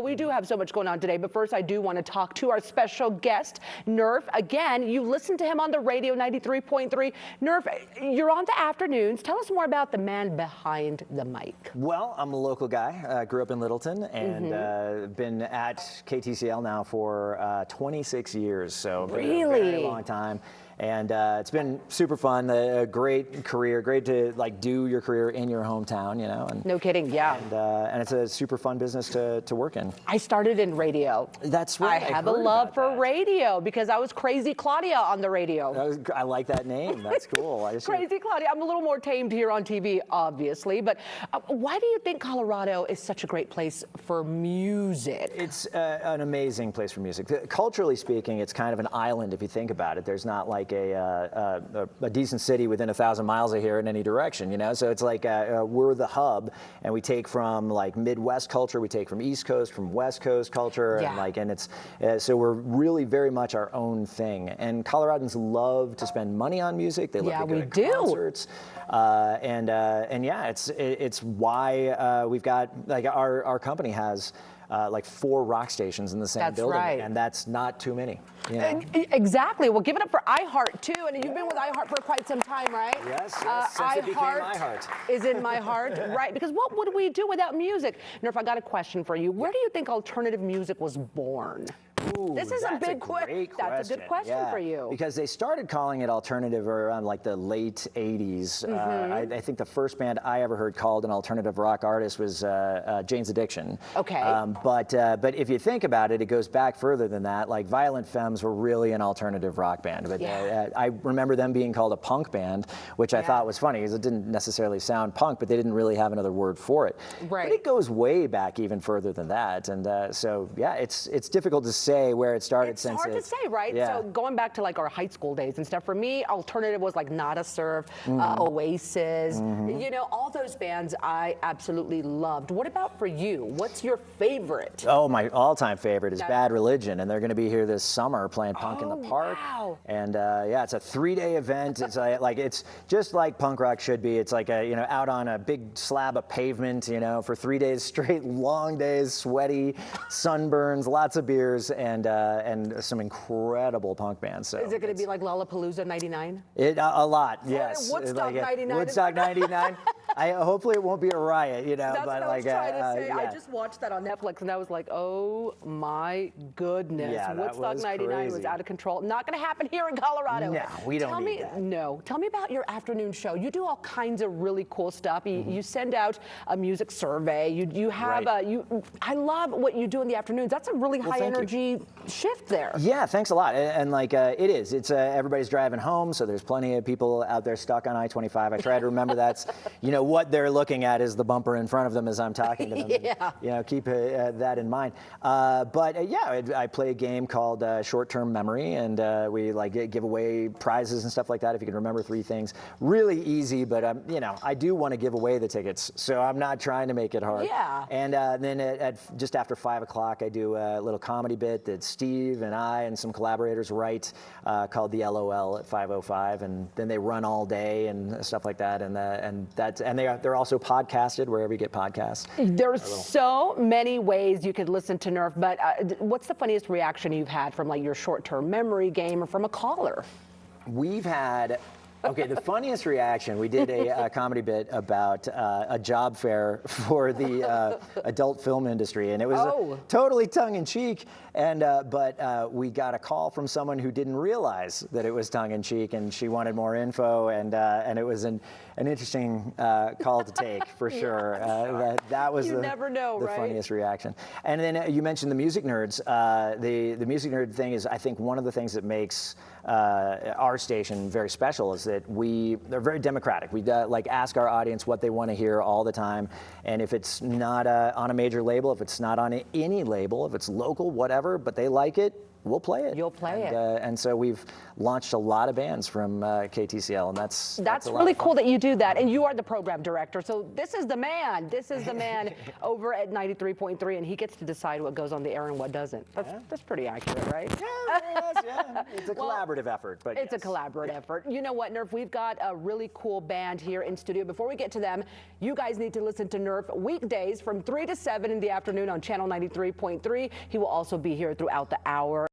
We do have so much going on today, but first I do want to talk to our special guest, Nerf. Again, you listen to him on the radio, 93.3. Nerf, you're on the afternoons. Tell us more about the man behind the mic. Well, I'm a local guy. Grew up in Littleton and been at KTCL now for 26 years, so really? A very long time. And it's been super fun, a great career, great to like do your career in your hometown, you know. And, no kidding, yeah. And it's a super fun business to work in. I started in radio. That's right. I have a love for radio because I was Crazy Claudia on the radio. I like that name. That's cool. Crazy Claudia. I'm a little more tamed here on TV, obviously. But why do you think Colorado is such a great place for music? It's an amazing place for music. Culturally speaking, it's kind of an island if you think about it. There's not like a decent city within 1,000 miles of here in any direction, you know. So it's like we're the hub, and we take from like Midwest culture, we take from East Coast, from West Coast culture, and it's so we're really very much our own thing. And Coloradans love to spend money on music. They love to go to concerts, and yeah, it's why we've got like our company has. Like 4 rock stations in the same building, and that's not too many. You know? Exactly. Well, give it up for iHeart too, and you've been with iHeart for quite some time, right? Yes. Since it became iHeart is in my heart, right? Because what would we do without music? Nerf, I got a question for you. Where do you think alternative music was born? Ooh, this is a big question. That's a good question for you. Because they started calling it alternative around like the late 80s. I think the first band I ever heard called an alternative rock artist was Jane's Addiction. Okay. But if you think about it, it goes back further than that. Like Violent Femmes were really an alternative rock band. But I remember them being called a punk band, which I thought was funny because it didn't necessarily sound punk, but they didn't really have another word for it. Right. But it goes way back even further than that. And so, yeah, it's difficult to say where it started. It's hard to say, right? Yeah. So going back to like our high school days and stuff, for me, alternative was like Nada Surf, Oasis, you know, all those bands I absolutely loved. What about for you? What's your favorite? Oh, my all-time favorite is Bad Religion, and they're going to be here this summer playing punk in the park. Wow. And yeah, it's a 3-day event. It's like it's just like punk rock should be. It's like out on a big slab of pavement, you know, for 3 days straight, long days, sweaty, sunburns, lots of beers, and some incredible punk bands. So is it going to be like Lollapalooza '99? A lot, yes. Woodstock '99. Woodstock '99. Hopefully it won't be a riot, you know. That's but what like, I was trying to say. I just watched that on Netflix, and I was like, oh my goodness. Yeah, Woodstock '99 was out of control. Not going to happen here in Colorado. No, we don't need that. No. Tell me about your afternoon show. You do all kinds of really cool stuff. You send out a music survey. You have I love what you do in the afternoons. That's a really high energy shift there. Yeah, thanks a lot. And like it is. It's everybody's driving home, so there's plenty of people out there stuck on I-25. I try to remember that's what they're looking at is the bumper in front of them as I'm talking to them. Yeah. And, keep that in mind. But yeah, I play a game called Short-Term Memory, and we like give away prizes and stuff like that if you can remember 3 things. Really easy, but I do want to give away the tickets, so I'm not trying to make it hard. Yeah. And then at just after 5 o'clock, I do a little comedy bit that Steve and I and some collaborators write called the LOL at 5:05, and then they run all day and stuff like that, and they're also podcasted wherever you get podcasts. There's so many ways you could listen to Nerf, but what's the funniest reaction you've had from like your short-term memory game or from a caller? We've had. Okay, the funniest reaction, we did a comedy bit about a job fair for the adult film industry, and it was totally tongue-in-cheek, but we got a call from someone who didn't realize that it was tongue-in-cheek, and she wanted more info, and it was an interesting call to take, for sure. That was the funniest reaction. And then you mentioned the music nerds. The music nerd thing is, I think, one of the things that makes our station very special is that they're very democratic. We like ask our audience what they want to hear all the time, and if it's not on a major label, if it's not on any label, if it's local, whatever, but they like it, we'll play it. You'll play it. And so we've launched a lot of bands from KTCL, and that's really cool that you do that. And you are the program director, so this is the man. This is the man over at 93.3, and he gets to decide what goes on the air and what doesn't. That's pretty accurate, right? Yeah, it's a collaborative effort. But it's a collaborative effort. You know what, Nerf? We've got a really cool band here in studio. Before we get to them, you guys need to listen to Nerf weekdays from 3 to 7 in the afternoon on channel 93.3. He will also be here throughout the hour.